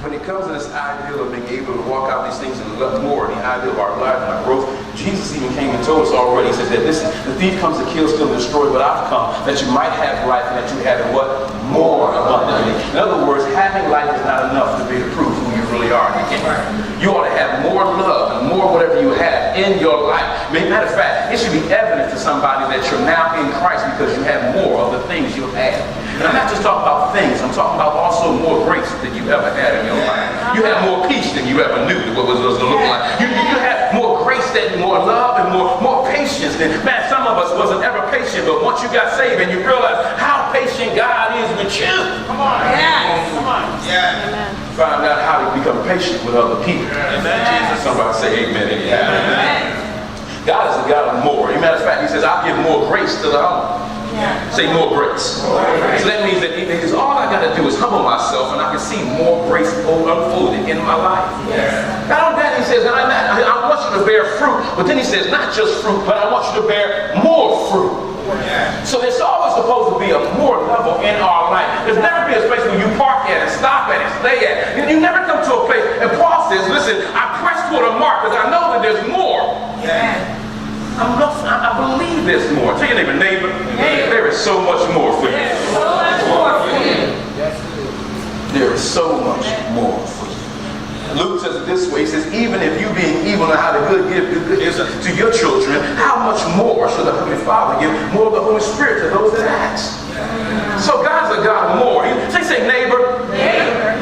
when it comes to this idea of being able to walk out these things and love more, the idea of our life and our growth, Jesus even came and told us already. He says that listen, the thief comes to kill, steal, and destroy, but I've come that you might have life and that you have it what? More abundantly. In other words, having life is not enough to be to prove who you really are. You ought to have more love and more whatever you have in your life. Matter of fact, it should be evident to somebody that you're now in Christ because you have more of the things you have. And I'm not just talking about things, I'm talking about also more grace than you ever had in your life. You have more peace than you ever knew what was going to look like. You have more grace than more love and more patience than, man, some of us wasn't ever patient, but once you got saved and you realize how patient God is with you. Come on. Yes. Come on. Yeah. Find out how to become patient with other people. Amen. Jesus. Somebody say amen. Amen. God is a God of more. As a matter of fact, he says, I'll give more grace to the humble. Yeah. Say more grace. So that means that because all I got to do is humble myself and I can see more grace unfolded in my life. Yes. Not only that, he says, I want you to bear fruit, but then he says, not just fruit, but I want you to bear more fruit. Yeah. So there's always supposed to be a more level in our life. There's never be a space where you park at and stop at and stay at. You never come to a place, and Paul says, listen, I press toward a mark because I know that there's more. Yeah. I believe there's more. Tell your neighbor, there is so much more for you. So much more for you. There is so much more for you. Luke says it this way. He says, even if you being evil know how to good give good gifts to your children, how much more should the Heavenly Father give more of the Holy Spirit to those that ask? So God's a God of more. Say neighbor,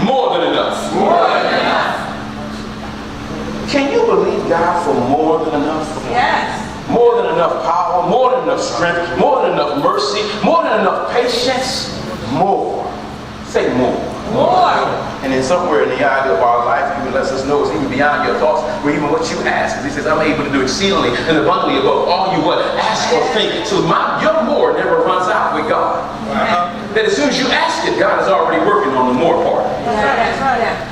more than enough. More than enough. Can you believe God for more than enough? Yes. More than enough power, more than enough strength, more than enough mercy, more than enough patience. More. Say more. More. And then somewhere in the idea of our life, he lets us know it's even beyond your thoughts, or even what you ask. He says, I'm able to do exceedingly and abundantly above all you what? Ask or think. So your more never runs out with God. That as soon as you ask it, God is already working on the more part. That's right.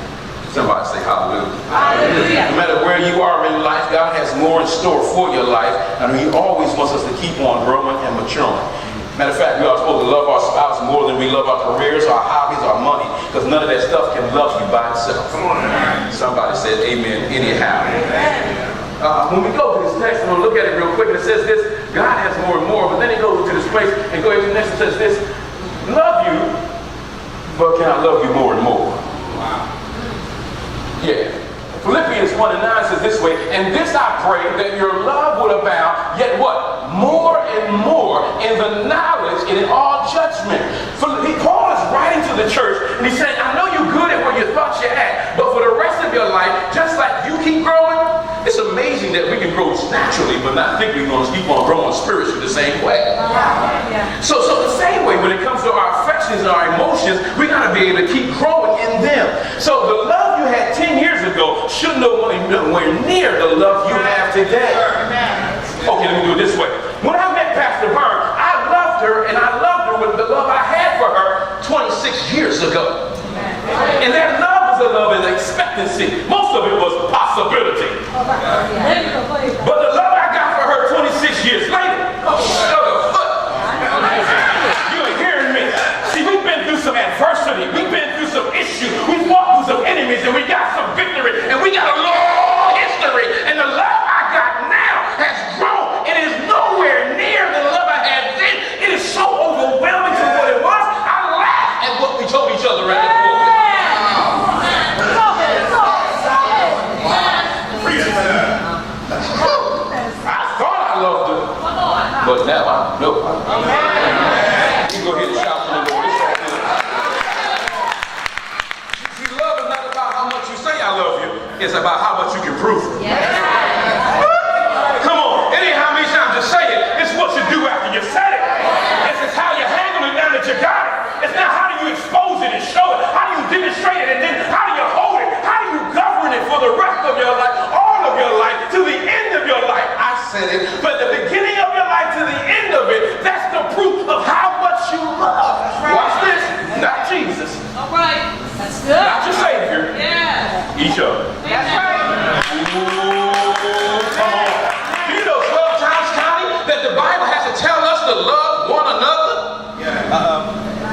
Somebody say hallelujah. Hallelujah. No matter where you are in life, God has more in store for your life, and he always wants us to keep on growing and maturing. Matter of fact, we are supposed to love our spouse more than we love our careers, our hobbies, our money, because none of that stuff can love you by itself. Somebody said amen anyhow. When we go to this text, I'm going to look at it real quick, and it says this, God has more and more, but then it goes to this place and goes to the next and says this, love you, but can I love you more and more? Wow. Yeah. Philippians 1:9 says this way, and this I pray that your love would abound, yet what? More and more in the knowledge and in all judgment. Paul is writing to the church, and he's saying, I know you're good at where you thought you're at, but for the rest of your life, just like you keep growing, it's amazing that we can grow naturally, but not think we're going to keep on growing spiritually the same way. So the same way, when it comes to our affections and our emotions, we got to be able to keep growing in them. So the love you had 10 years ago should nowhere near the love you have today. Okay, let me do it this way. When I met Pastor Byrne, I loved her, and I loved her with the love I had for her 26 years ago. And that love was a love of expectancy. Most of it was possibility. But the love I got for her 26 years later, you're hearing me. See, we've been through some adversity. We've been through some issues. We've walked through some enemies, and we got some victory, and we got a long history. And the love I got now has grown. It is nowhere near the love I had then. It is so overwhelming to what it was. I laugh at what we told each other at the pulpit. I thought I loved her, but now I know. You go ahead and shout to the Lord. See, love is not about how much you say I love you. It's about how much you can prove it. Come on. It ain't how many times you say it. It's what you do after you said it. It's how you handle it now that you got it. It's not how do you expose it and show it. How do you demonstrate it, and then how do you hold it? How do you govern it for the rest of your life, all of your life, to the end of your life? I said it, but the beginning of your life to the end of it, that's the proof of how much you love. Watch this. Not Jesus. All right. That's good. Not your Savior. Yeah. Each other. That's right. Ooh, come on. Do you know 12 times counting that the Bible has to tell us to love one another?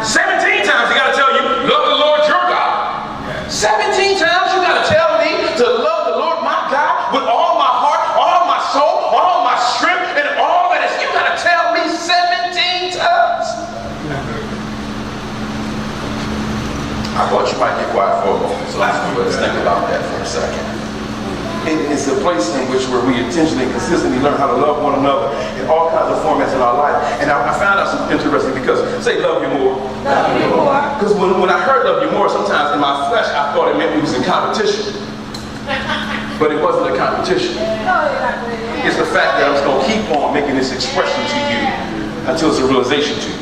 17 times he got to tell you, love the Lord your God. 17 times you got to tell me to love the Lord my God with all my heart, all my soul, all my strength, and all that is. You got to tell me 17 times. I thought you might get quiet for a moment, so let's think about that for a second. It's a place in which where we intentionally and consistently learn how to love one another in all kinds of formats in our life. And I found out something interesting because, say, love you more. Love you more. Because when I heard love you more, sometimes in my flesh, I thought it meant we was in competition. But it wasn't a competition. It's the fact that I'm just going to keep on making this expression to you until it's a realization to you.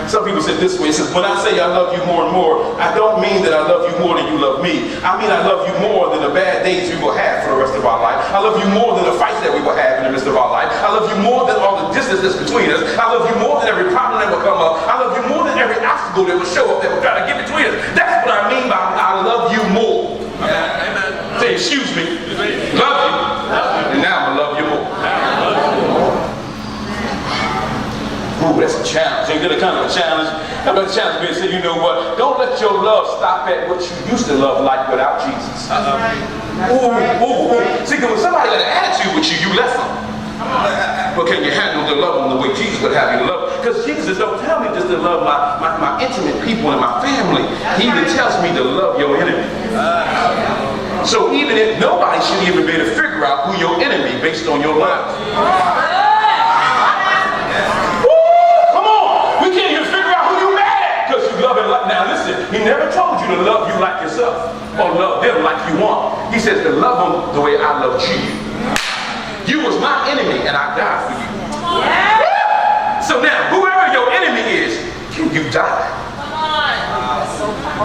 Some people say this way, it says, when I say I love you more and more, I don't mean that I love you more than you love me. I mean I love you more than the bad days we will have for the rest of our life. I love you more than the fights that we will have in the midst of our life. I love you more than all the distance that's between us. I love you more than every problem that will come up. I love you more than every obstacle that will show up that will try to get between us. That's what I mean by I love you more. Amen. Say, excuse me. Love you. And now I'm going to love you more. Ooh, that's a challenge. Ain't that a kind of a challenge? How about the challenge being say, you know what? Don't let your love stop at what you used to love like without Jesus. Ooh. See, because when somebody got an attitude with you, you left them. But can you handle the love them the way Jesus would have you love? Because Jesus don't tell me just to love my intimate people and my family. He even tells me to love your enemy. So even if nobody should even be able to figure out who your enemy based on your love. Now listen, he never told you to love you like yourself or love them like you want. He says to love them the way I loved you. You was my enemy and I died for you. So now, whoever your enemy is, can you die?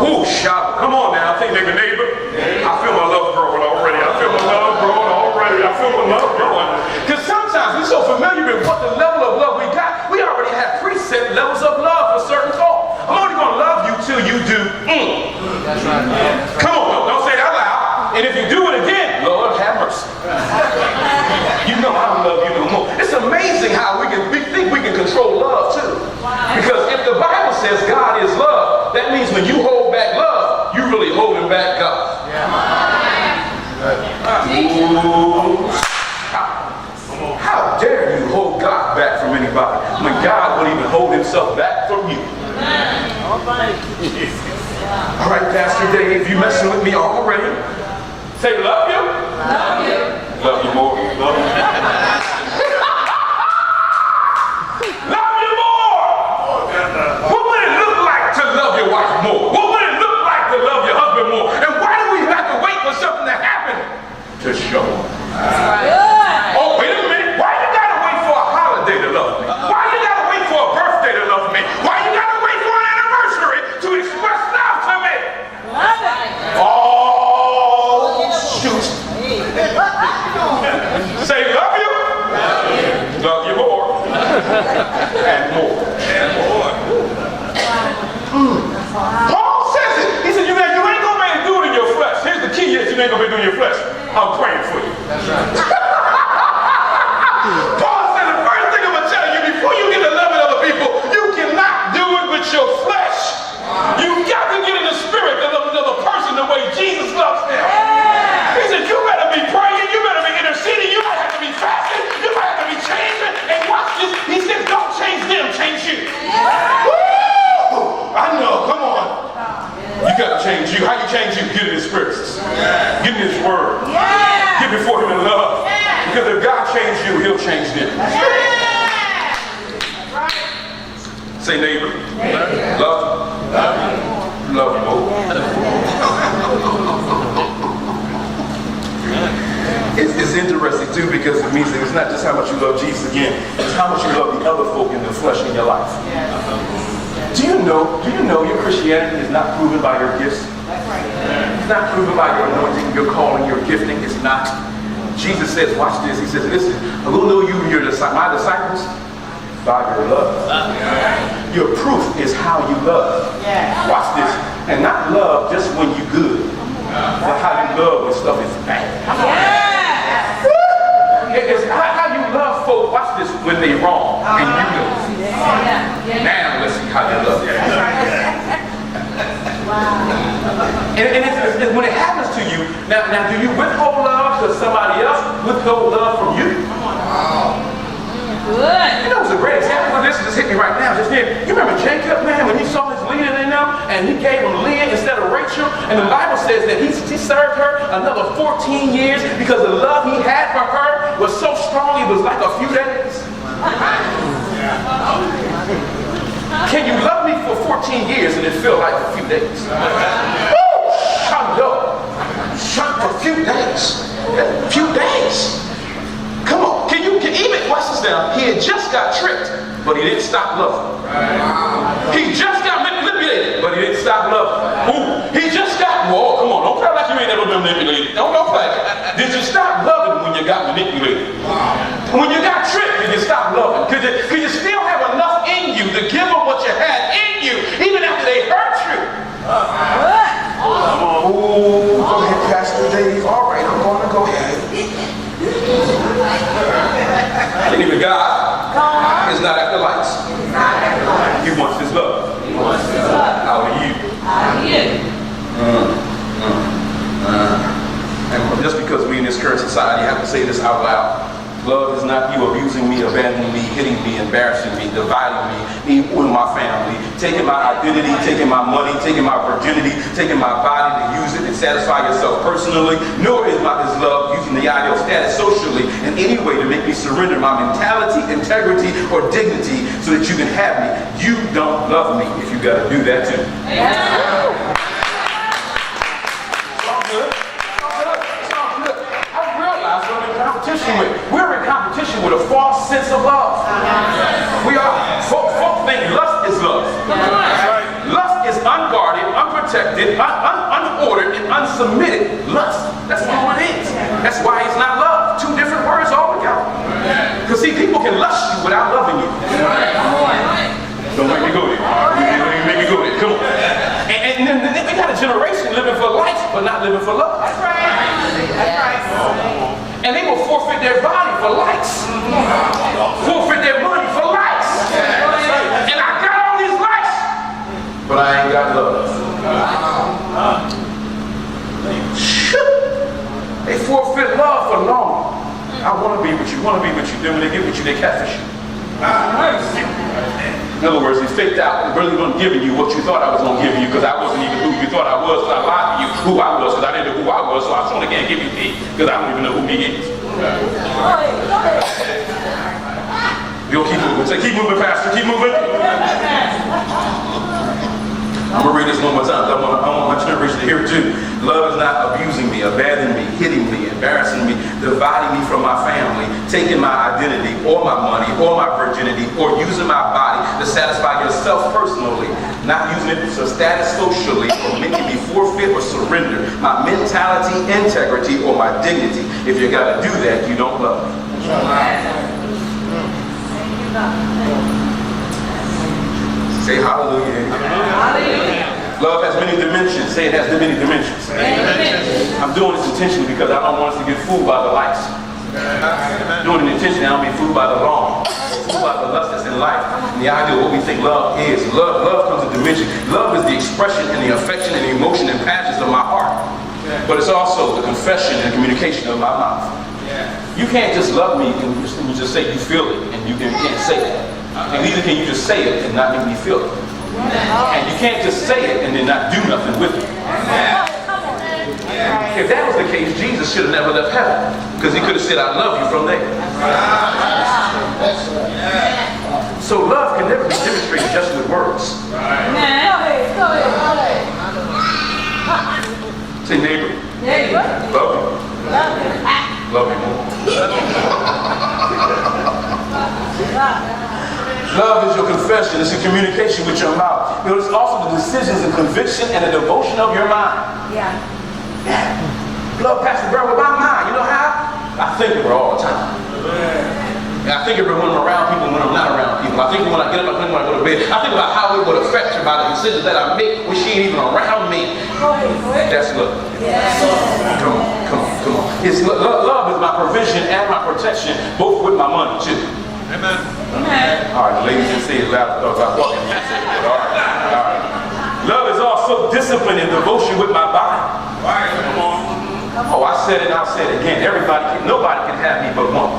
Ooh, shout. Come on now, say neighbor. I feel my love growing already. I feel my love growing. Because sometimes we're so familiar with what the level of love we got, we already have preset levels of love for certain folk. I'm only going to love you till you do That's right. Come on, don't say that loud. And if you do it again, Lord have mercy. You know I don't love you no more. It's amazing how we think we can control love too. Because if the Bible says God is love, that means when you hold back love, you're really holding back God. Ooh. How dare you hold God back from anybody when God would even hold himself back from you? All right, Pastor Dave, you messing with me already? Say, love you. Love you. Love you more. Love you. Love you more. What would it look like to love your wife more? What would it look like to love your husband more? And why do we have to wait for something to happen to show? Oh, wait a minute. Why you gotta wait for a holiday to love me? Why you gotta wait for a birthday to love me? Why you gotta wait for an anniversary to express love to me? Oh, shoot. Say love you. Love you more. And more. Paul says it. He said, you ain't gonna be able to do it in your flesh. Here's the key is you ain't gonna be doing your flesh. I'm praying for you. That's right. Paul said the first thing I'm gonna tell you before you get to loving other people, you cannot do it with your flesh. You got to get in the spirit to love another person the way Jesus loves them. He said, you better be praying, you better be interceding, you might have to be fasting, you might have to be changing. And watch this. He said, don't change them, change you. Woo! I know, come on. You got to change you. How you change you? Get in his spirits. Get in his word. Get before him in love. Because if God changed you, he'll change them. Say neighbor. Love. Love more. It's interesting too because it means that it's not just how much you love Jesus again, it's how much you love the other folk in the flesh in your life. Do you know your Christianity is not proven by your gifts? It's not proven by your anointing, your calling, your gifting. It's not. Jesus says, watch this. He says, listen, I will know you, my disciples, by your love. Your proof is how you love. Watch this. And not love just when you're good, but how you love when stuff is bad. It's how you love folk, watch this, when they wrong and you know. Now let's see how you love them. And when it happens to you, now do you withhold love because somebody else withhold love from you? Good. You know, it's a great example of this. Just hit me right now. Just here. You remember Jacob, man, when he saw his Leah in them, and he gave him Leah instead of Rachel, and the Bible says that he served her another 14 years because the love he had for her was so strong it was like a few days. Can you love me for 14 years and it feel like a few days? Woo! Shut for a few days. A few days. Come on, can even watch this now? He had just got tricked, but he didn't stop loving. He just got manipulated, but he didn't stop loving. Ooh, he just got, whoa, come on, don't play like you ain't never been manipulated. Don't play. Did you stop loving when you got manipulated? When you got tricked, did you stop loving? Could you still have enough in you to give them what you had in you, even after they hurt you? Ooh, go ahead, Pastor Dave. All right, I'm going to go ahead. And even God is not after lights. He wants his love. Out of you. And just because we in this current society have to say this out loud, love is not you abusing me, abandoning me, hitting me, embarrassing me, dividing me with my family, taking my identity, taking my money, taking my virginity, taking my body to use it and satisfy yourself personally. Nor is love using the ideal status socially in any way to make me surrender my mentality, integrity, or dignity so that you can have me. You don't love me if you got to do that too. We're in competition with a false sense of love. We are. Folk think lust is love. Lust is unguarded, unprotected, unordered, and unsubmitted lust. That's all it is. That's why it's not love. Two different words altogether. Because see, people can lust you without loving you. Don't make me go there. Don't make me go there. Come on. And then we got a generation living for life, but not living for love. That's right. That's right. And they will forfeit their body for likes. Forfeit their money for likes. And I got all these likes, but I ain't got love. They forfeit love for long. I want to be with you, Then when they get with you, they catfish you. In other words, they faked out and really wasn't giving you what you thought I was going to give you because I wasn't even who you thought I was. So I lied to you who I was because I didn't know who I was. So I certainly can't give you me because I don't even know who me is. You'll keep moving. Say, keep moving, Pastor. Keep moving. I'm going to read this one more time. I want my generation to hear it too. Love is not abusing me, abandoning me, hitting me, embarrassing me, dividing me from my family, taking my identity or my money or my virginity or using my body to satisfy yourself personally, not using it for status socially or making me forfeit or surrender my mentality, integrity, or my dignity. If you got to do that, you don't love me. Say hallelujah. Hallelujah. Love has many dimensions. Say it has many dimensions. I'm doing this intentionally because I don't want us to get fooled by the lights. Doing it intentionally, I don't be fooled by the wrong. Fooled by the lust that's in life. And the idea of what we think love is. Love comes in dimension. Love is the expression and the affection and the emotion and passions of my heart. But it's also the confession and the communication of my mouth. You can't just love me and you just say you feel it and you can't say that. And neither can you just say it and not make me feel it. And you can't just say it and then not do nothing with it. If that was the case, Jesus should have never left heaven because he could have said, I love you from there. So love can never be demonstrated just with words. Say neighbor. Love you. Love you more. Love is your confession. It's a communication with your mouth. It's also the decisions and conviction and the devotion of your mind. Love, Pastor Bro, with my mind. You know how? I think of her all the time. I think of her when I'm around people and when I'm not around people. I think of when I get up, I think when I go to bed. I think about how it would affect her by the decisions that I make when she ain't even around me. That's love. Come on. Love is my provision and my protection, both with my money too. Amen. All right, ladies, just say it loud. All right. Love is also also discipline and devotion with my body. Oh, I said it and I'll say it again. Nobody can have me but one.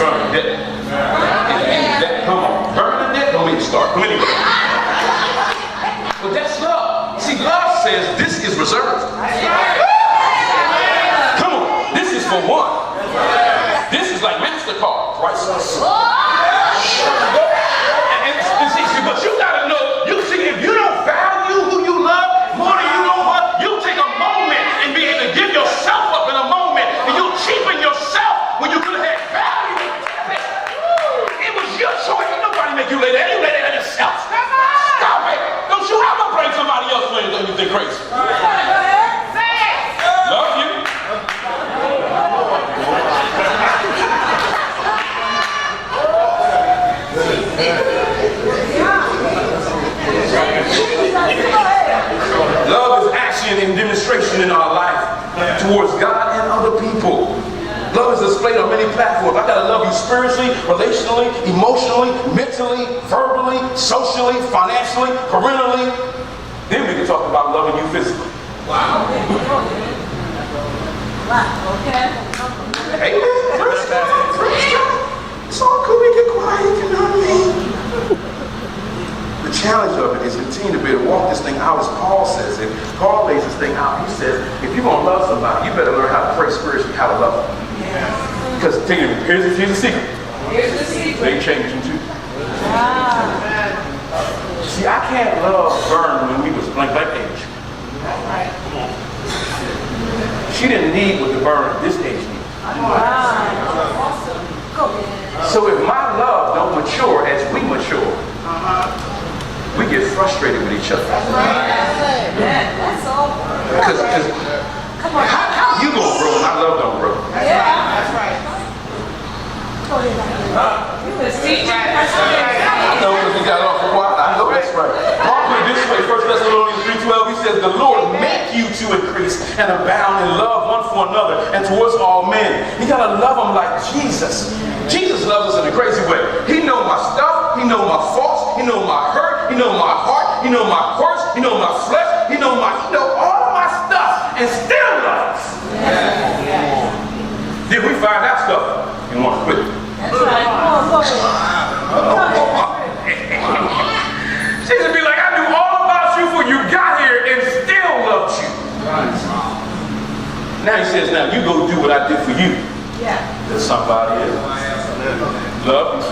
Bernadette. Come on. Bernadette, don't make me start. Come anyway. But that's love. See, love says this is reserved. Come on. This is for one. This is like MasterCard. Priceless. But you gotta know, if you don't value who you love more than you know what, you take a moment and be able to give yourself up in a moment, and you cheapen yourself when you could have had value. It was your choice. Nobody make you lay that. You lay that on yourself. Stop it. Don't you ever blame somebody else for anything crazy. Love you. Love is action and demonstration in our life towards God and other people. Love is displayed on many platforms. I gotta love you spiritually, relationally, emotionally, mentally, verbally, socially, financially, parentally. Then we can talk about loving you physically. Wow. Okay. Hey, praise God. It's all cool. We get quiet, you know what I mean? The challenge of it is continue to be able to walk this thing out as Paul says it. Paul lays this thing out. He says, if you're going to love somebody, you better learn how to pray spiritually, how to love them. Because here's the secret. Here's the secret. They change them too. See, I can't love Vern when we was blank age. She didn't need what the Vern this age needs. So if my love don't mature as we mature, we get frustrated with each other. That's all. Because how you gonna grow and my love don't grow? Yeah. That's right. You was teaching. I know because we got off a while. I know that's right. Paul put it this way, 1 Thessalonians 3:12, he says, the Lord make you to increase and abound in love one for another and towards all men. You gotta love them like Jesus. Jesus loves us in a crazy way. He knows my stuff, he knows my faults, he knows my hurt, he knows my heart, he knows my quirks, he knows my flesh, he knows all of my stuff and still loves us. Then we find out stuff and want to quit. That's right. Jesus be like, I knew all about you before you got here and still loved you. Now he says, now you go do what I did for you. Yeah. To somebody else. Love you.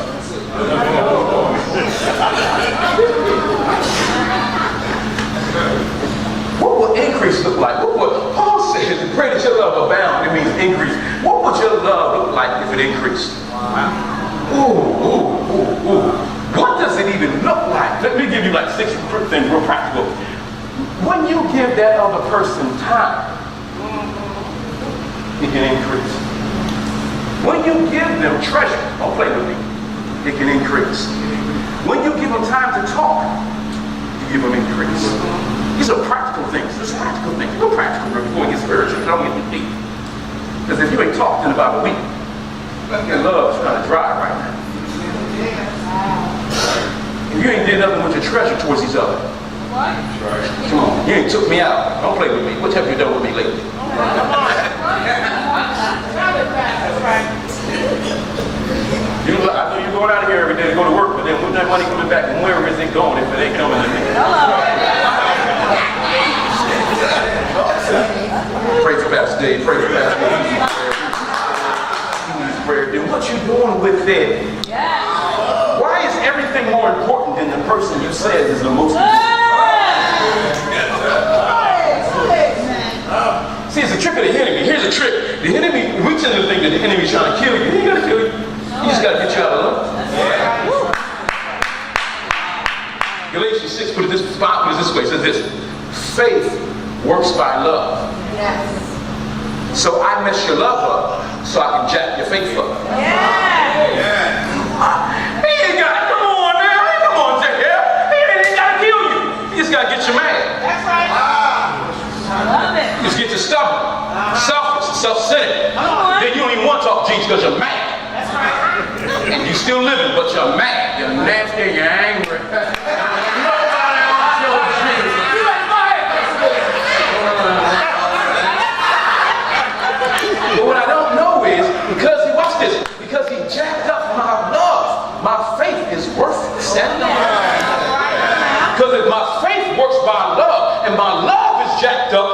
What would increase look like? What would Paul says, pray that your love abound. It means increase. What would your love look like if it increased? Ooh. What does it even look like? Let me give you like 6 things real practical. When you give that other person time, it can increase. When you give them treasure, don't play with me, it can increase. When you give them time to talk, you give them increase. These are practical things. These are practical things. Real practical before we get spiritual. Don't get too deep. Because if you ain't talked in about a week, your love is kind of dry right now. If you ain't did nothing with your treasure towards each other, What? come on, you ain't took me out. Don't play with me. What have you done with me lately? I know you're going out of here every day to go to work, but then when that money coming back, and where is it going if it ain't coming in there? Pray for Pastor Dave. Pray for Pastor Dave. He needs prayer. Then what you doing with it? Yeah. Why is everything more important than the person you said is the most important? See, it's a trick of the enemy. Here's a trick. The enemy, we tend to think that the enemy's trying to kill you. He ain't gonna kill you. He just gotta get you out of love. Galatians 6 put it this way. It says this: faith works by love. Yes. So I mess your love up so I can jack your faith up. Yeah. He ain't got, come on now, come on, Jack. He ain't gotta kill you. He just gotta get you mad. That's right. I love it. Just get you stubborn, selfish, self-centered. Then you don't even want to talk to Jesus because you're mad. That's right. You still living, but you're mad. You're nasty, you're angry. Nobody wants your Jesus.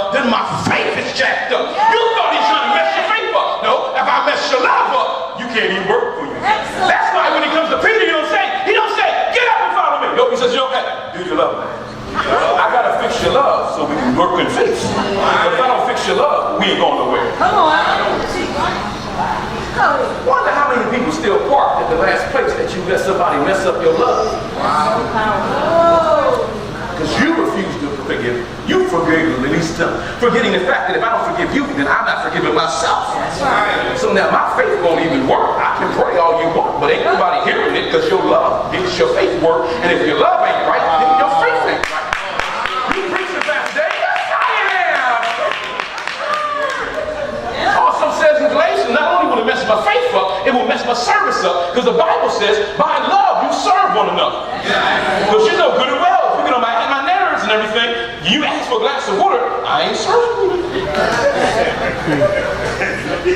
up, then my faith is jacked up. You thought he's trying to mess your faith up. No, if I mess your love up, you can't even work for you. Excellent. That's why when he comes to Peter, he don't say, get up and follow me. No, he says, hey, do your love. I gotta fix your love so we can work in faith. But if I don't fix your love, we ain't going nowhere. Come on. Wonder how many people still parked at the last place that you let somebody mess up your love. Because you refuse to forgive. You forgave at least them. Forgetting the fact that if I don't forgive you, then I'm not forgiving myself. That's right. So now my faith won't even work. I can pray all you want, but ain't nobody hearing it because your love makes your faith work. And if your love ain't right, then your faith ain't right. You preaching Pastor Dave? Yes, I am. Also says in Galatians, not only will it mess my faith up, it will mess my service up. Because the Bible says, by love you serve one another. Because you know good and well, if you get on my nerves and everything, you ask for a glass of water, I ain't serving you.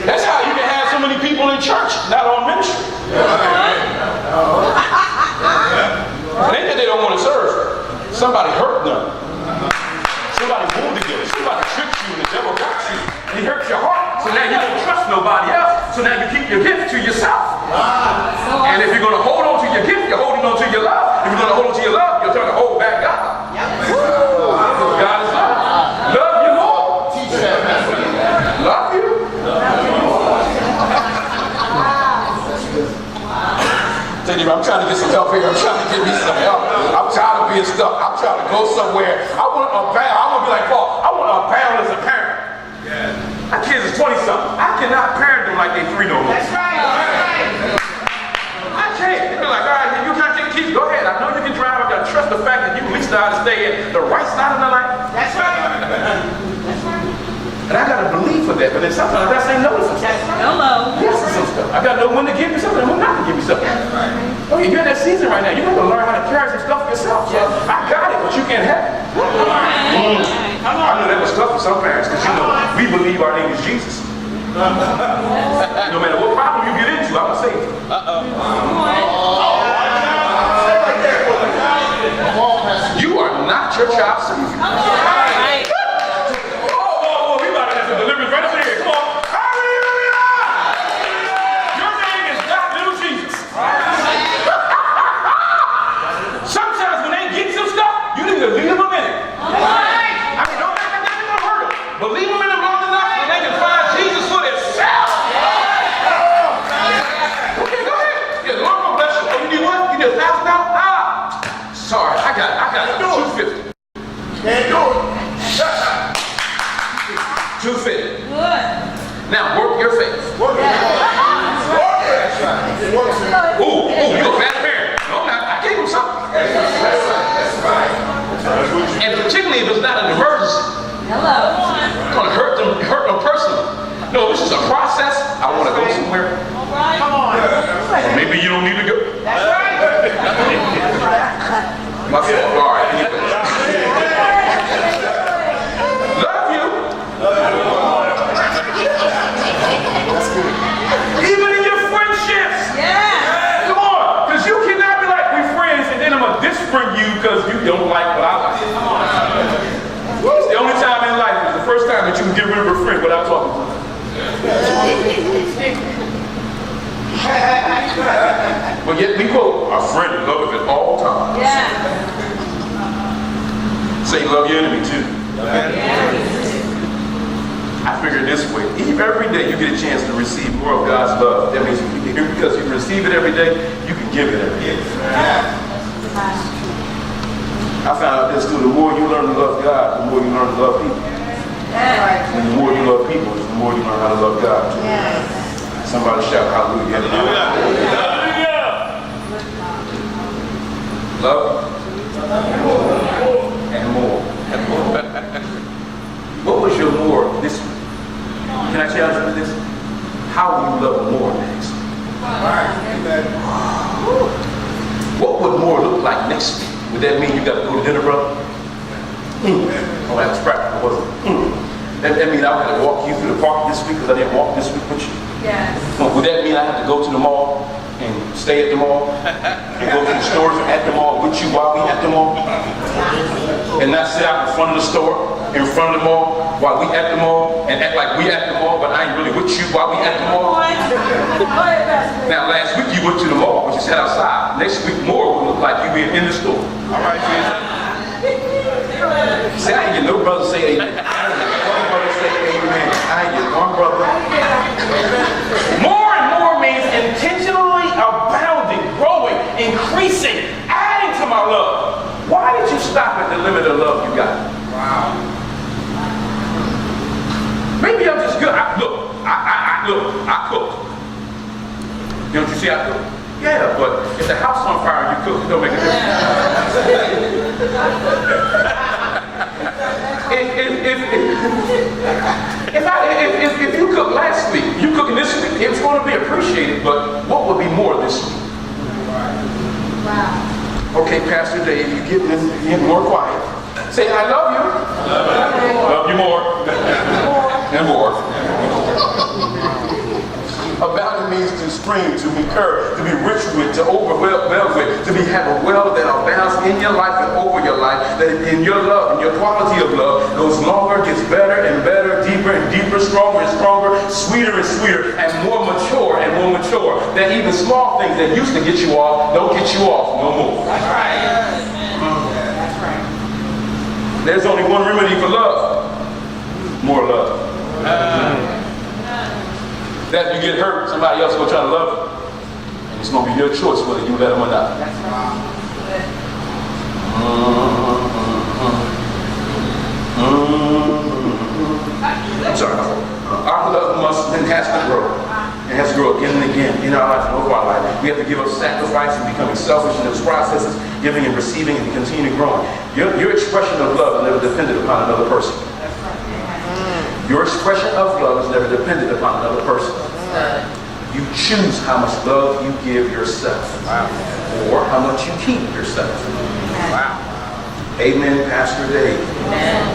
That's how you can have so many people in church, not on ministry. It ain't that they don't want to serve. Somebody hurt them. Somebody wounded you. Somebody tricked you and the devil got you. And he hurt your heart. So now you don't trust nobody else. So now you keep your gift to yourself. And if you're going to hold on to your gift, you're holding on to your love. If you're going to hold on to your love, you're trying to hold back God. God is love. Love you more. Love you. I'm trying to get some help here. I'm trying to get me some help. I'm tired of being stuck. I'm trying to go somewhere. I want to abound. I want to be like Paul. I want to abound as a parent. My kids is 20-something. I cannot parent them like they 3 no more. That's right. I can't. They're like, all right, you can't take the keys. Go ahead. I know you can drive. I got to trust the fact that you at least know how to stay in the right side of the light. That's right. That's right. And I got to believe for that. But then sometimes I got to say no to some stuff. Hello. Yes to some stuff. I got to know when to give you something and when not to give you something. Oh, you're in that season right now. You got to learn how to carry some stuff yourself. So I got it, but you can't have it. I know that was tough for some parents because you know we believe our name is Jesus. No matter what problem you get into, I'm gonna save you. You are not your child's savior. Right. Oh, we about to have some deliverance right up here. Come on. Hallelujah! Your name is not little Jesus. Sometimes when they get some stuff, you need to leave them in it. I mean, don't think that they're gonna hurt them, but leave them in them long enough so they can find Jesus for themselves. Okay, go ahead. Yeah, the Lord will bless you. Oh, you need what? You need $1,000? Sorry, I got $250. Can't do it. $250. Good. Now work your faith. Work it. Work it. That's right. It works. Ooh, you a bad parent. No, I'm not. I gave him something. That's right. And particularly if it's not an emergency. Hello. It's gonna hurt them personally. No, this is a process. I want to go somewhere. All right. Come on. Or maybe you don't need to go. That's right. My fault. All right. Anyway. Love you. Even in your friendships. Yeah. Come on. Because you cannot be like, we friends, and then I'm going to disfriend you because you don't like what I like. It's the only time in life, it's the first time that you can get rid of a friend without talking to them. But yet we quote, our friend loveth at all times. Yeah. Say love your enemy too. I figure this way, if every day you get a chance to receive more of God's love, that means because you receive it every day, you can give it every day. I found out this too, the more you learn to love God, the more you learn to love people. And the more you love people, the more you learn how to love God too. Somebody shout hallelujah. Love and more. What was your more this week? Can I challenge you with this? How will you love more next week? What would more look like next week? Would that mean you got to go to dinner, brother? Oh, that was practical, wasn't it? That means I had to walk you through the park this week because I didn't walk this week with you? Yes. Would that mean I have to go to the mall and stay at the mall and go to the stores at the mall with you while we at the mall? and not sit out in front of the store, in front of the mall, while we at the mall, and act like we at the mall, but I ain't really with you while we at the mall. Now, last week you went to the mall, but you sat outside. Next week more will look like you being in the store. All right, Jesus. See, I ain't get no brother say amen. I ain't get one brother say amen. I ain't get one brother. More and more means intentionally abounding, growing, increasing, adding to my love. Why did you stop at the limit of love you got? Wow. Maybe I'm just good. I cook. Don't you see I cook? Yeah, but if the house on fire and you cook, it don't make a difference. If you cooked last week, you cooking this week, it's going to be appreciated, but what would be more this week? Wow. Okay, Pastor Dave, you get more quiet. Say, I love you. Love you more. And more. Abounding means to stream, to incur, to be rich with, to overwhelm with, to have a well that abounds in your life and over your life, that in your love, and your quality of love goes longer, gets better and better, deeper and deeper, stronger and stronger, sweeter and sweeter, and more mature and more mature. That even small things that used to get you off don't get you off no more. That's right. That's right. There's only one remedy for love. More love. That you get hurt, somebody else will try to love you. And it's going to be your choice whether you let them or not. That's right. I'm sorry. Our love must and has to grow. It has to grow again and again in our life and over our life. We have to give up sacrifice and becoming selfish in those processes, giving and receiving and continue growing. Your expression of love is never dependent upon another person. Your expression of love is never dependent upon another person. You choose how much love you give yourself, or how much you keep yourself. Wow. Amen, Pastor Dave. Amen.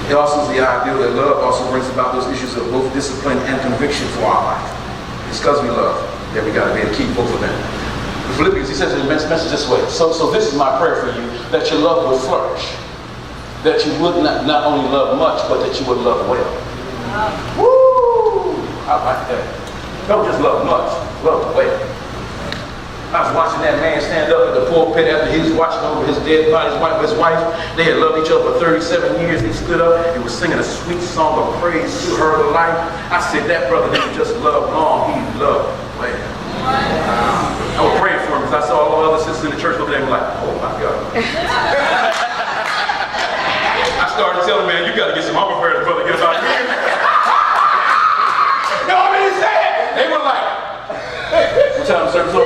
It also is the idea that love also brings about those issues of both discipline and conviction for our life. It's because we love that we got to be able to keep both of them. In Philippians, he says in the message this way. So this is my prayer for you, that your love will flourish. That you would not only love much, but that you would love well. Woo! I like that. Don't just love much, love well. I was watching that man stand up at the pulpit after he was watching over his dead body, his wife. They had loved each other for 37 years. He stood up and was singing a sweet song of praise to her life. I said, that brother didn't just love long, he loved well. I was praying for him because I saw all the other sisters in the church over there and like, oh my God. I started telling man, you got to get some armor bearers, brother, get about here. You know what I mean? They were like, what time service up?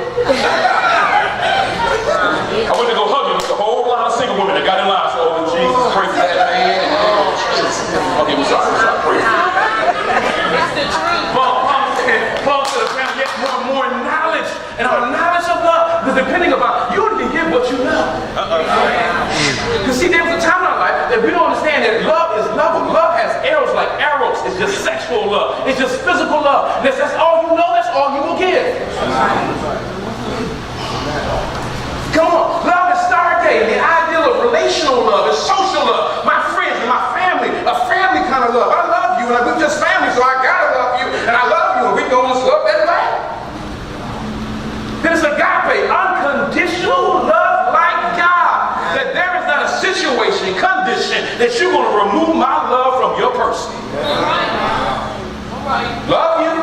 I went to go hug him. There's a whole lot of single women that got in line. So, oh, Jesus, pray for that man. Okay, I'm sorry. Pray for Paul said, around yet more knowledge. And our knowledge of love, because depending upon, you only can give what you love. Because see, there was a time in our life that we don't understand that love is love. Love has arrows like arrows. It's just sexual love. It's just physical love. And if that's all you know, that's all you will give. Come on. Love is stargate. The ideal of relational love is social love. My friends and my family, a family kind of love. I love you, and we're just family, so I gotta love you, and I love you, and we go on this love that way. There's agape, unconditional love like God. That there is not a situation, condition that you're going to remove my love from your person. All right. Love you.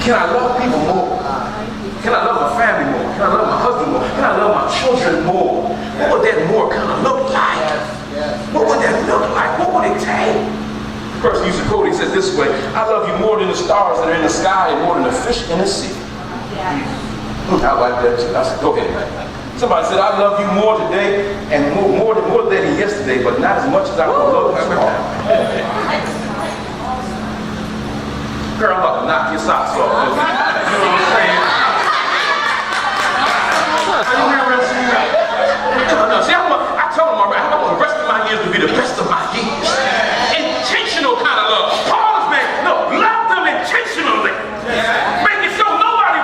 Can I love people more? Can I love my family more? Can I love my husband more? Can I love my children more? What would that more kind of look like? What would that look like? What would it take? The person used to quote, he says this way, I love you more than the stars that are in the sky and more than the fish in the sea. I like that too. I said, go ahead, man. Somebody said, I love you more today and more than yesterday, but not as much as I would love you tomorrow. Girl, I'm about to knock your socks off. You know what I'm saying? Are you hearing what I'm saying? No, see, I told him, I want the rest of my years to be the best of my years. Intentional kind of love. Paul's man, no, love them intentionally. Make it so nobody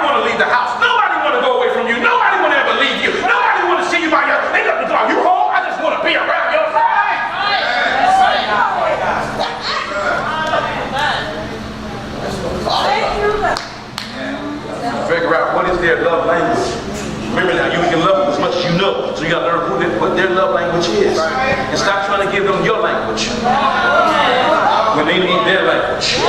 So you got to learn what their love language is. And stop trying to give them your language when they need their language.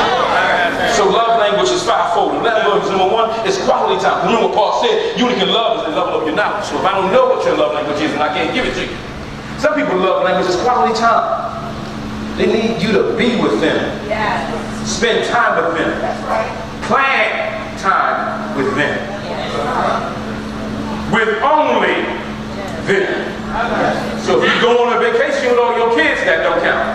So love language is fivefold. And love language number one is quality time. Remember what Paul said, you only can love is the level of your knowledge. So if I don't know what your love language is, then I can't give it to you. Some people's love language is quality time. They need you to be with them. Spend time with them. Plan time with them. With only them. So if you go on a vacation with all your kids, that don't count.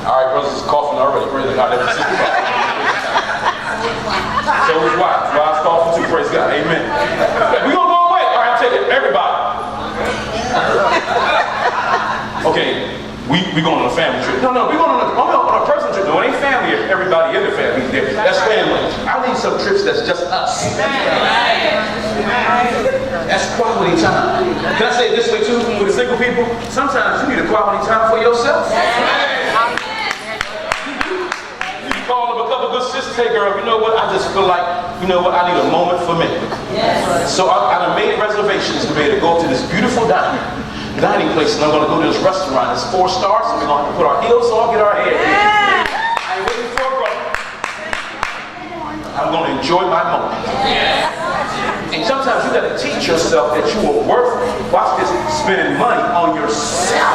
All right, brothers, is coughing already. Praise God. So is wives. Wives coughing too. Praise God. Amen. We're going to go away. All right, I'll take it. Everybody. Okay, we going on a family trip. No, we're going on a personal trip. No, it ain't family if everybody in the family is there. That's family. I need some trips that's just us. That's quality time. Can I say it this way too, with the single people? Sometimes you need a quality time for yourself. You call up a couple good sisters, hey girl, you know what, I just feel like, you know what, I need a moment for me. So I done made reservations to be able to go to this beautiful dining place, and I'm going to go to this restaurant. It's 4 stars, and we're going to have to put our heels on, get our hair. I ain't waiting for a brother. I'm going to enjoy my moment. And sometimes you got to teach yourself that you are worth, watch this, spending money on yourself.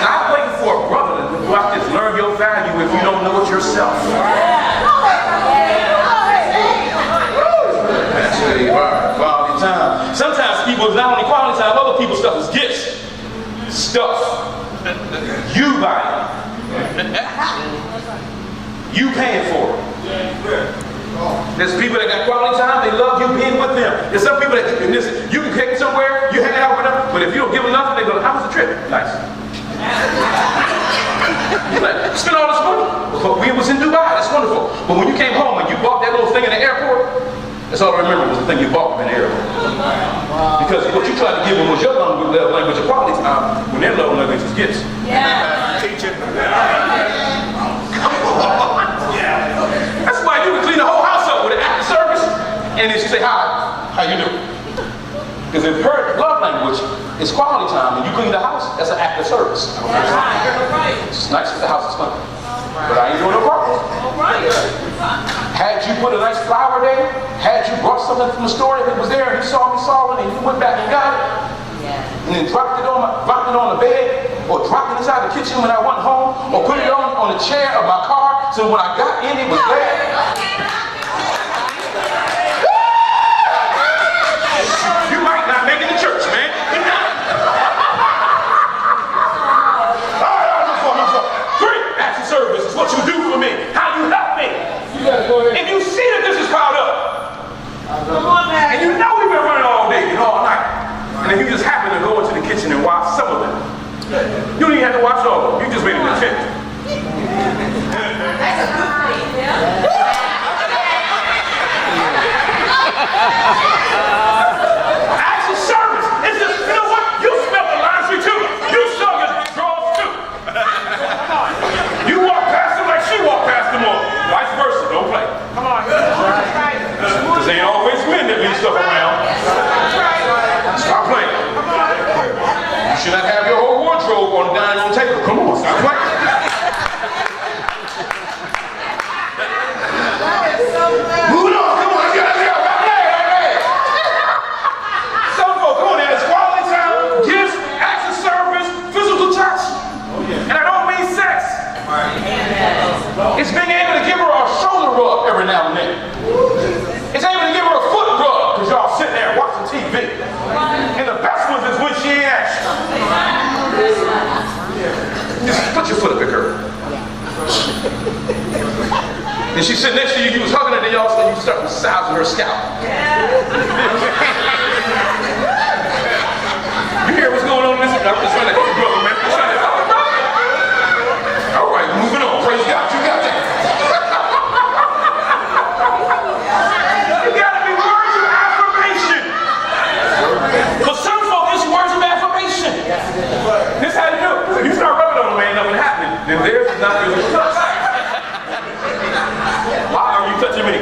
Not waiting for a brother to watch this, learn your value if you don't know it yourself. Quality time. Sometimes people, not only quality time, other people's stuff is gifts. Stuff. You buy it. You paying for it. There's people that got quality time, they love you being with them. There's some people that you can take them somewhere, you hang out with them, but if you don't give them nothing, they go, how was the trip? Nice. You like, spend all this money. But we was in Dubai, that's wonderful. But when you came home and you bought that little thing in the airport, that's all I remember was the thing you bought in the airport. Because what you tried to give them was your love language of quality time, when their love language is gifts. Teaching. That's why you can clean the whole house up with an act of service, and then she say, hi, how you doing? Because if her love language is quality time, and you clean the house, that's an act of service. It's nice if the house is clean, but I ain't doing no problem. Had you put a nice flower there, had you brought something from the store that was there, and you saw me saw it, and you went back and got it, and then dropped it on the bed, or dropped it inside the kitchen when I went home, or put it on the chair of my car, so when I got in, it was there. You might not make it to church, man. Great acts of service is what you do for me. How you help me. If you see that this is piled up, and you know we've been running all day and all night, and if you just happen to go into the kitchen and watch some of it, you don't even have to watch all of them. You just made an attempt. Acts of service. It's just, you know what? You smell the laundry too. You saw your drawers too. You walk past them like she walked past them all. Vice versa. Don't play. Come on. Because ain't always men that leave stuff around. Stop playing. You should not have your whole wardrobe on the dining room table. Come on. Stop playing. Moving on. Come on. Let's go. Some folks, come on now. It's quality time, gifts, acts of service, physical touch. And I don't mean sex. It's being able to give her a shoulder rub every now and then. It's able to give her a foot rub because y'all sitting there watching TV. And the best one is when she ain't asked. Just put your foot up at her. And she sitting next to you, you was hugging her, then y'all you start massaging her scalp. You hear what's going on in this? I'm just trying to help you, brother, man. I'm trying to help you. All right, moving on. Praise God. You got that. You gotta be words of affirmation. For some folk, it's words of affirmation. This is how you do it. If you start rubbing on them, ain't nothing happening. Then theirs is not really touch. Why are you touching me?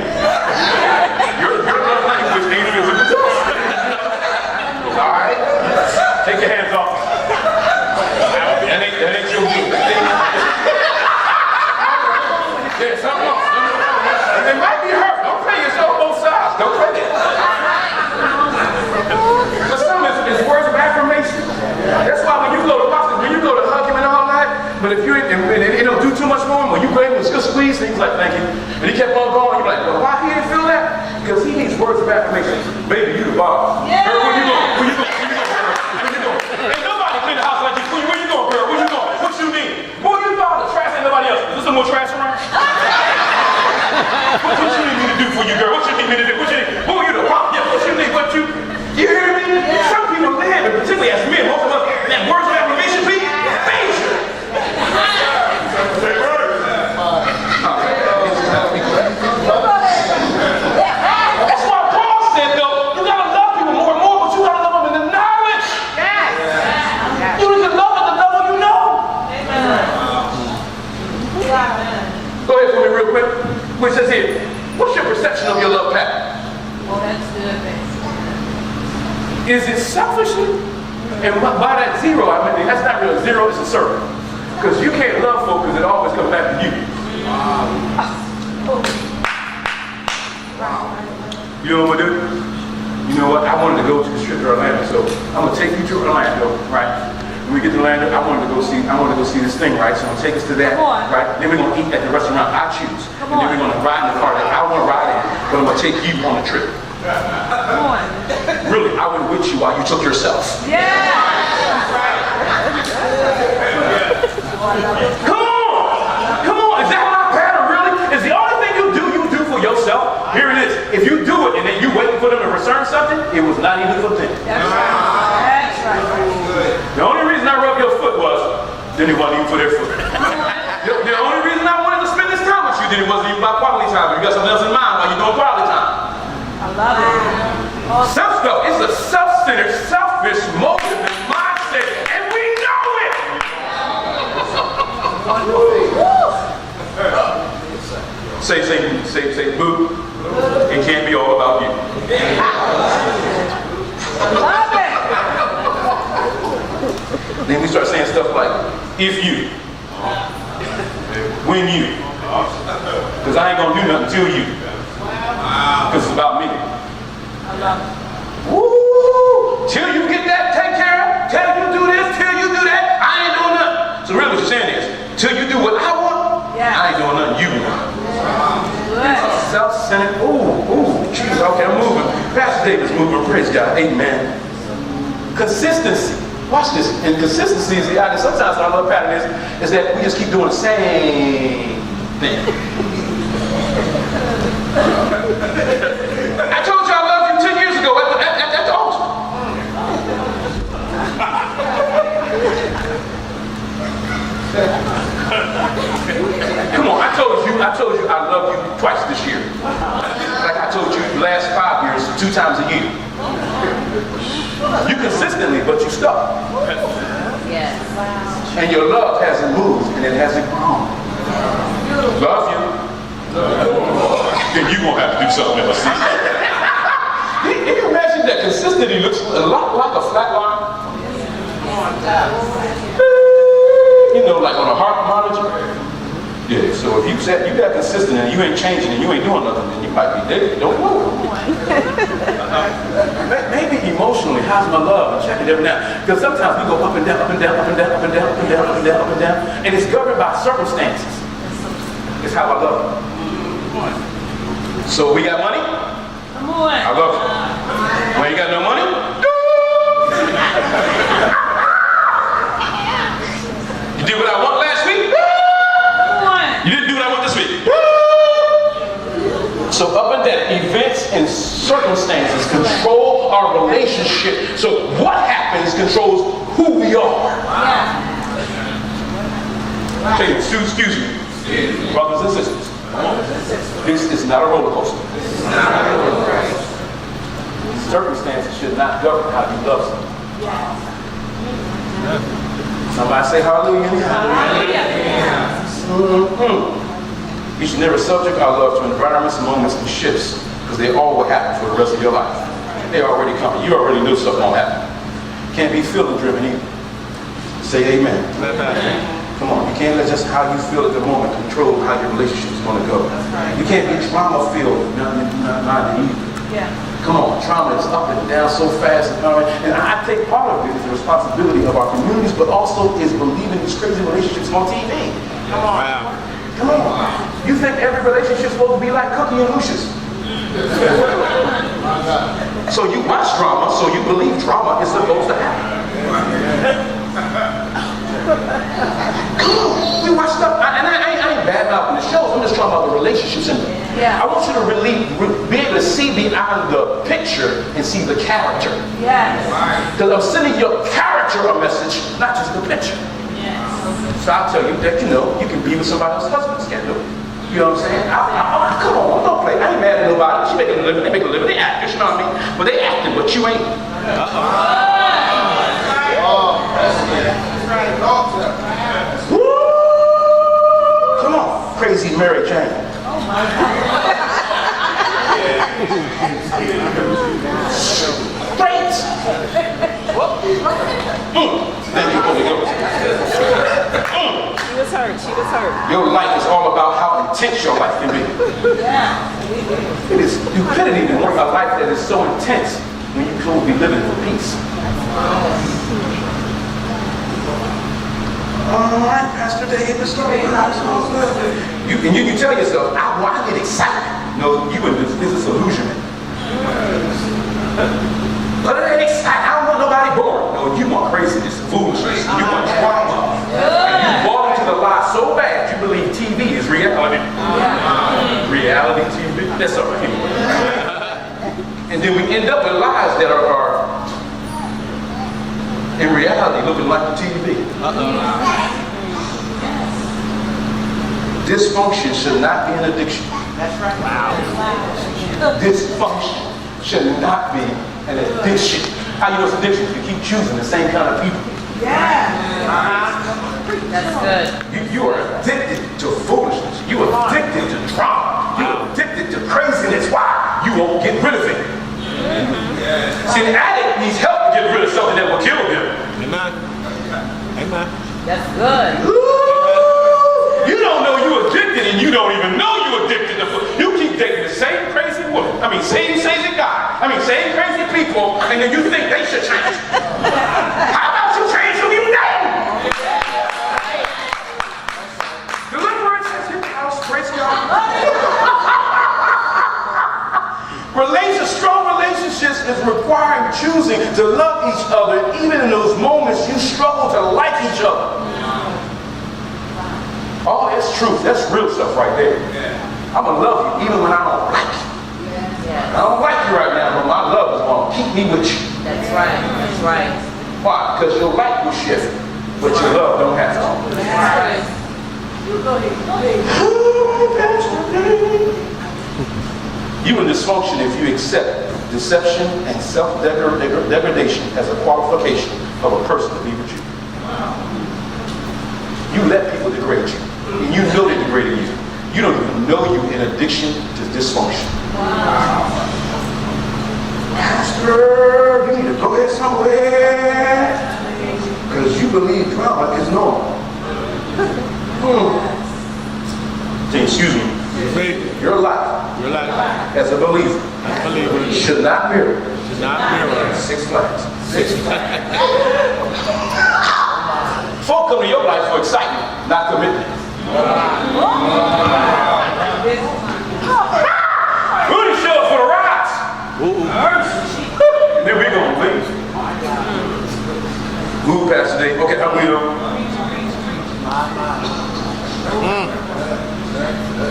words of affirmation. Baby, you the bomb. Yeah. Girl, where you going? Where you going? Where you going? Ain't nobody clean the house like you. Where you going, girl? Where you going? What you need? Boy, you thought the trash ain't nobody else. Is there some more trash around? What you need me to do for you, girl? What you need me to do? What you need? Boy, you the bomb. Yeah, what you need? What you hear me? Yeah. Some people live, and particularly as men, most of us, that words of affirmation be major. That's why Paul said, though, you gotta love people more and more, but you gotta love them in the knowledge. You need to love at the level you know. Go ahead for me real quick. What it says here, what's your perception of your love pattern? Oh, that's good. Is it selfishly? And by that zero, I mean, that's not really a zero, it's a circle. Because you can't love folk because it always comes back to you. You know what I'm gonna do? You know what? I wanted to go to this trip to Orlando, so I'm gonna take you to Orlando, right? When we get to Orlando, I wanted to go see this thing, right? So I'm gonna take us to that, Come on. right? Then we're gonna eat at the restaurant I choose. Come and then on. we're gonna ride in the car that I wanna ride in, but I'm gonna take you on the trip. Come on. Really, I went with you while you took yourself. Yeah. Come on! Come on! Is that my pattern really? Is the only thing you do for yourself? Here it is. If you do it and then you waiting for them to return something, it was not even for them. That's right. That's right. The only reason I rubbed your foot was, then it wasn't even for their foot. The only reason I wanted to spend this time with you, then it wasn't even about quality time. You got something else in mind while you're doing quality time. I love it. Self-stuff, it's a self-centered, selfish motive and mindset, and we know it! Say, boo. It can't be all about you. I love it. Then we start saying stuff like, if you, when you, because I ain't gonna do nothing till you. Because it's about me. I love it. Woo! Till you get that taken care of, till you do this, till you do that, I ain't doing nothing. So really what you're saying is, till you do what I want, Yeah. I ain't doing nothing you want. Good. Self-centered, Jesus, okay, I'm moving. Pastor David's moving, praise God, amen. Consistency, watch this, and consistency is the idea. Sometimes what I love pattern is that we just keep doing the same thing. I told you I loved you 10 years ago at the altar. Come on, I told you I love you twice this year. Like I told you last 5 years, 2 times a year. You consistently, but you stuck. Yes. And your love hasn't moved and it hasn't grown. Love you. Then you gonna have to do something else. Can you imagine that consistency looks a lot like a flat line? You know, like on a heart monitor. Yeah, so if you said you got consistent and you ain't changing and you ain't doing nothing, then you might be dead. Don't move. Maybe emotionally, how's my love? And check it every now. Because sometimes we go up and down, up and down, up and down, up and down, up and down, up and down, up and down. And it's governed by circumstances. It's how I love you. So we got money? Come on. I love you. When you got no money? You did what I want last week? Come on. You didn't do what I want this week. So up and down, events and circumstances control our relationship. So what happens controls who we are. Yeah. Okay, excuse me, brothers and sisters. This is not a roller coaster. Circumstances should not govern how you love someone. Somebody say hallelujah. You should never subject our love to environments, moments, and shifts, because they all will happen for the rest of your life. They already coming. You already knew something won't happen. Can't be feeling driven either. Say amen. Come on, you can't let just how you feel at the moment control how your relationship is going to go. You can't be trauma filled, not either. Yeah. Come on, trauma is up and down so fast and I take part of it is the responsibility of our communities, but also is believing these crazy relationships on TV. Come on. Come on. You think every relationship is supposed to be like Cookie and Lucius? So you watch drama, so you believe drama is supposed to happen. Come on, we watch stuff, and I ain't bad mouthing the shows. I'm just talking about the relationships in them. Yeah. I want you to really be able to see beyond the picture and see the character. Yes. Because I'm sending your character a message, not just the picture. Yes. So I'll tell you that, you can be with somebody else's husband scandal. You know what I'm saying? Come on, don't play. I ain't mad at nobody. She making a living. They make a living. They actors, you know what I mean? But they acting, but you ain't. Woo! Come on, crazy Mary Jane. Straight. Thank you, Holy Ghost. She was hurt. She was hurt. Your life is all about how intense your life can be. Yeah. It is stupidity to want a life that is so intense when you could be living for peace. All right, Pastor Dave, the story is not so good. You tell yourself, I get excited. No, you in this illusionment. But it ain't exciting. I don't want nobody bored. No, you want craziness, foolishness. You want drama. And you bought into the lie so bad you believe TV is reality. Reality TV? That's all right. And then we end up with lies that are in reality looking like the TV. Dysfunction should not be an addiction. That's right. Wow. Dysfunction should not be an addiction. How you know it's addiction? You keep choosing the same kind of people. Yeah. That's good. You are addicted to foolishness. You are addicted to drama. You are addicted to craziness. Why? You won't get rid of it. See, the addict needs help to get rid of something that will kill him. Amen. Amen. That's good. Ooh, you don't know you're addicted and you don't even know you're addicted to food. You keep dating the same crazy woman. Same crazy guy. Same crazy people, and then you think they should change. How about you change who you date? Deliverance has hit the house. Praise God. Strong relationships is requiring choosing to love each other even in those moments you struggle to like each other. Oh, that's truth. That's real stuff right there. I'm going to love you even when I don't like you. I don't like you right now, but my love is going to keep me with you. That's right. That's right. Why? Because your life will shift, but your love don't have to. That's right. You in dysfunction if you accept deception and self-degradation as a qualification of a person to be with you. You let people degrade you, and you know they're degrading you. You don't even know you're in addiction to dysfunction. Pastor, you need to go here somewhere because you believe drama is normal. Excuse me. Your life as a believer should not mirror Six Flags. Folk come to your life for excitement, not commitment. Rudy show up for the rides. Then we're going to leave. Move, Pastor Dave. Okay, how we doing?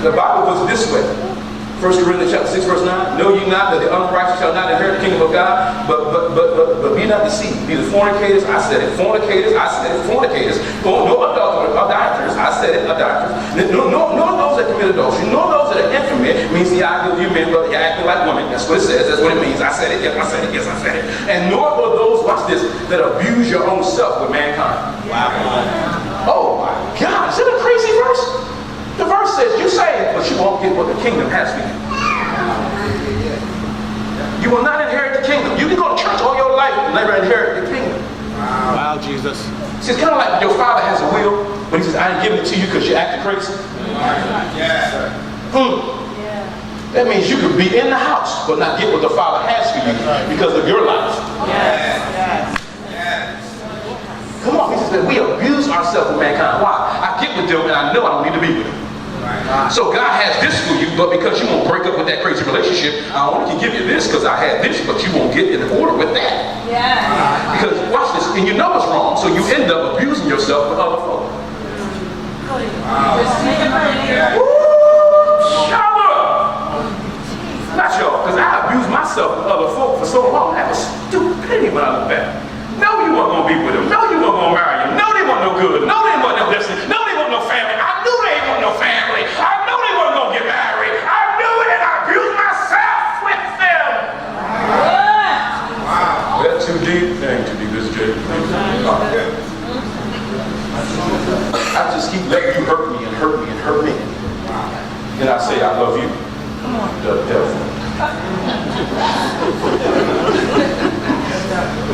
The Bible puts it this way. 1 Corinthians chapter 6, verse 9. Know ye not that the unrighteous shall not inherit the kingdom of God? But be not deceived. Neither fornicators, I said it. Fornicators, I said it. Fornicators. No adulterers, I said it. Adulterers. No those that commit adultery. No those that are infamous. Means the idea of you men, but you're acting like women. That's what it says. That's what it means. I said it. Yes, I said it. Yes, I said it. And nor are those, watch this, that abuse your own self with mankind. Wow. Oh my God. Is that a crazy verse? The verse says, you say it, but you won't get what the kingdom has for you. You will not inherit the kingdom. You can go to church all your life and never inherit the kingdom. Wow, Jesus. See, it's kind of like your father has a will, but he says, I ain't giving it to you because you're acting crazy. That means you could be in the house, but not get what the father has for you because of your life. Come on, he says that we abuse ourselves with mankind. Why? I get with them and I know I don't need to be with them. So God has this for you, but because you won't break up with that crazy relationship, I only can give you this because I had this, but you won't get in order with that. Yeah. Because watch this, and you know it's wrong, so you end up abusing yourself with other folk. Shut up! Not y'all, because I abused myself with other folk for so long. That was stupidity when I look back. No, you weren't gonna be with him. No, you weren't gonna marry him. No, they weren't no good. No, they weren't no listen. No, they weren't no family. I knew they weren't no family. I knew they weren't gonna get married. I knew it, and I abused myself with them. Wow. That's too deep. That ain't too deep, this Jay. I just keep letting you hurt me and hurt me and hurt me. Then I say I love you. The devil.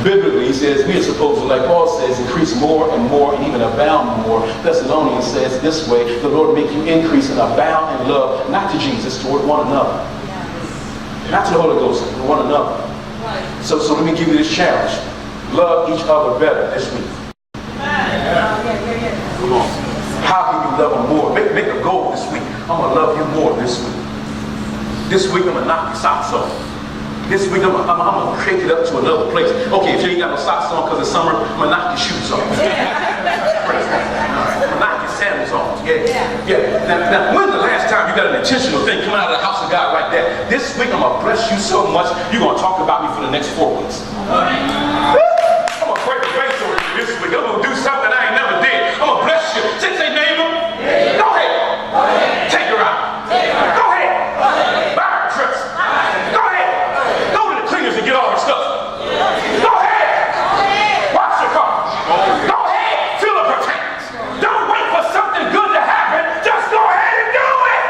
Biblically, he says we are supposed to, like Paul says, increase more and more and even abound more. Thessalonians says this way, the Lord make you increase and abound in love, not to Jesus, toward one another. Not to the Holy Ghost, but one another. So let me give you this challenge. Love each other better this week. Come on. How can you love them more? Make a goal this week. I'm going to love you more this week. This week I'm going to knock your socks off. This week I'm gonna crank it up to another place. Okay, if you ain't got no socks on because it's summer, I'm gonna knock your shoes off. I'm gonna knock your sandals off. Yeah. Now, when's the last time you got an intentional thing coming out of the house of God like that? This week I'm gonna bless you so much, you're gonna talk about me for the next 4 weeks. I'm gonna break the face over you this week. I'm gonna do something I ain't never did. I'm gonna bless you. Say neighbor. Go ahead. Take her out. Go ahead. Buy her trips. Go ahead. Go to the cleaners and get all her stuff. Go ahead. Wash your car. Go ahead. Fill up her tanks. Don't wait for something good to happen. Just go ahead and do it.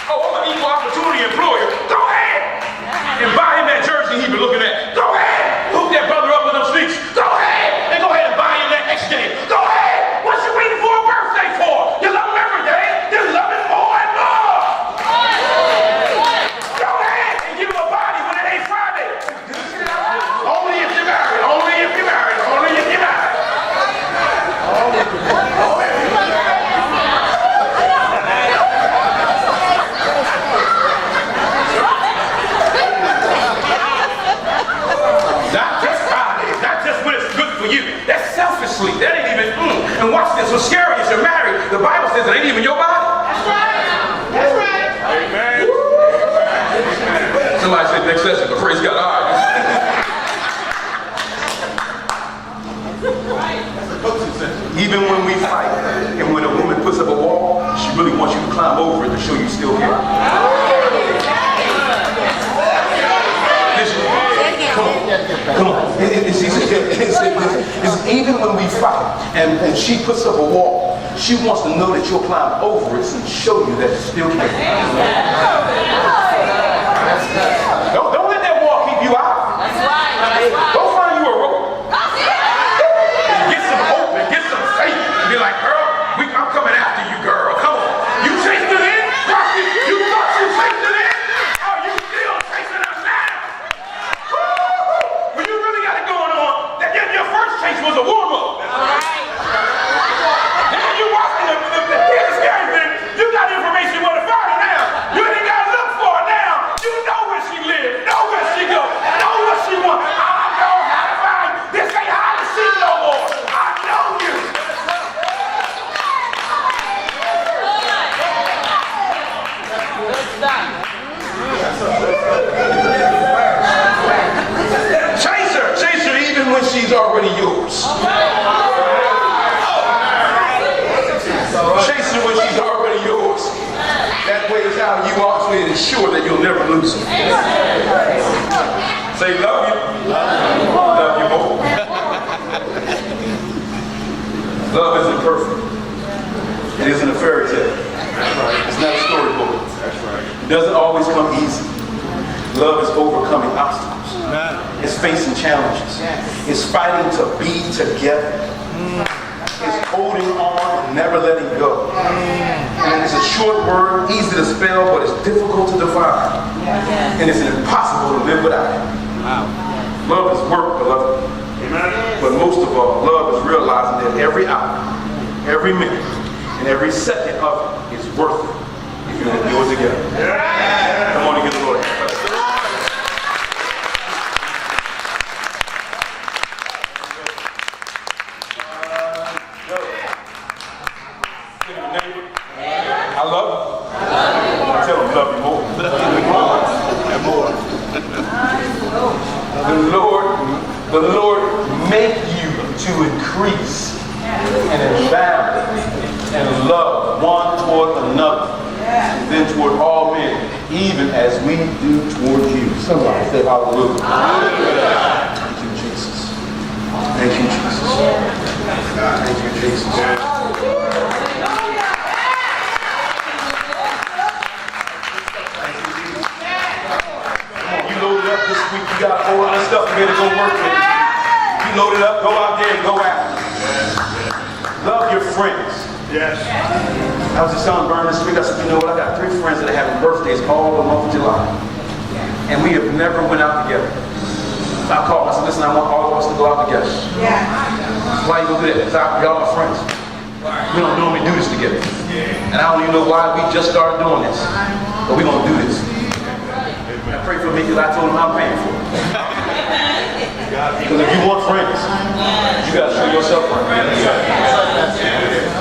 Oh, I'm an equal opportunity employer. Go ahead and buy him that jersey he been looking at. Go ahead. Hook that brother up with them sneaks. Go ahead. And go ahead and buy him that X game. Go ahead. What you waiting for a birthday for? You love him every day. You love him more and more. Go ahead and give him a body when it ain't Friday. Only if you're married. Only if you're married. Only if you're married. Not just Fridays. Not just when it's good for you. That's selfishly. That ain't even. And watch this. What's scary is you're married. The Bible says it ain't even your body. That's right. Amen. Somebody said next session, but praise God. All right. Even when we fight, and when a woman puts up a wall, she really wants you to climb over it to show you still here. Listen, come on. It's even when we fight, and she puts up a wall, she wants to know that you'll climb over it and show you that it's still here. Don't let that wall keep you out. Go find you a rope. Get some hope and get some faith and be like, girl, I'm coming after you, girl. Come on. You chased it in? Rocky, you thought you chased it in? Are you still chasing us now? Woo-hoo. When you really got it going on, that your first chase was a warm-up. And then you watching here's the scary thing. You got information where to find her now. You ain't got to look for her now. You know where she lives, know where she go, know what she wants. I know how to find. This ain't hide and seek no more. I know you. Chase her even when she's already yours. Chase her when she's already yours. That way is how you actually ensure that you'll never lose her. Say love you. Love you more. Love isn't perfect. It isn't a fairy tale. It's not a storybook. It doesn't always come easy. Love is overcoming obstacles. It's facing challenges. It's fighting to be together. It's holding on and never letting go. And it's a short word, easy to spell, but it's difficult to define. And it's impossible to live without it. Love is work, beloved. But most of all, love is realizing that every hour, every minute, And every second of it is worth it if you don't do it together. Come on and give the Lord a hand. I love you. I tell them love you more. And more. The Lord make you to increase and abound and love one toward another, and then toward all men, even as we do toward you. Somebody say hallelujah. Thank you, Jesus. Thank you, Jesus. Thank you, Jesus. You loaded up this week, you got a whole lot of stuff you better go work with. You loaded up, go out there and go after it. Love your friends. Yes. I was just telling Vern this week, I said, you know what, I got 3 friends that are having birthdays all the month of July. And we have never went out together. So I called, I said, listen, I want all of us to go out together. Yeah. Why you gonna do that? Because y'all are friends. We don't normally do this together. And I don't even know why we just started doing this. But we're gonna do this. I pray for me because I told him I'm paying for it. Because if you want friends, you gotta show yourself friends.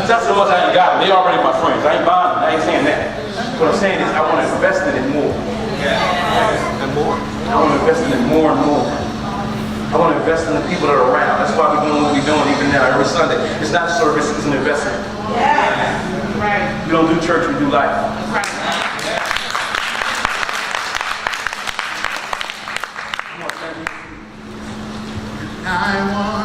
It's not so much I ain't got them. They already my friends. I ain't buying them. I ain't saying that. What I'm saying is I want to invest in it more. And more. I want to invest in it more and more. I want to invest in the people that are around. That's why we're doing what we're doing even now every Sunday. It's not service, it's an investment. Yeah. Right. We don't do church, we do life. I want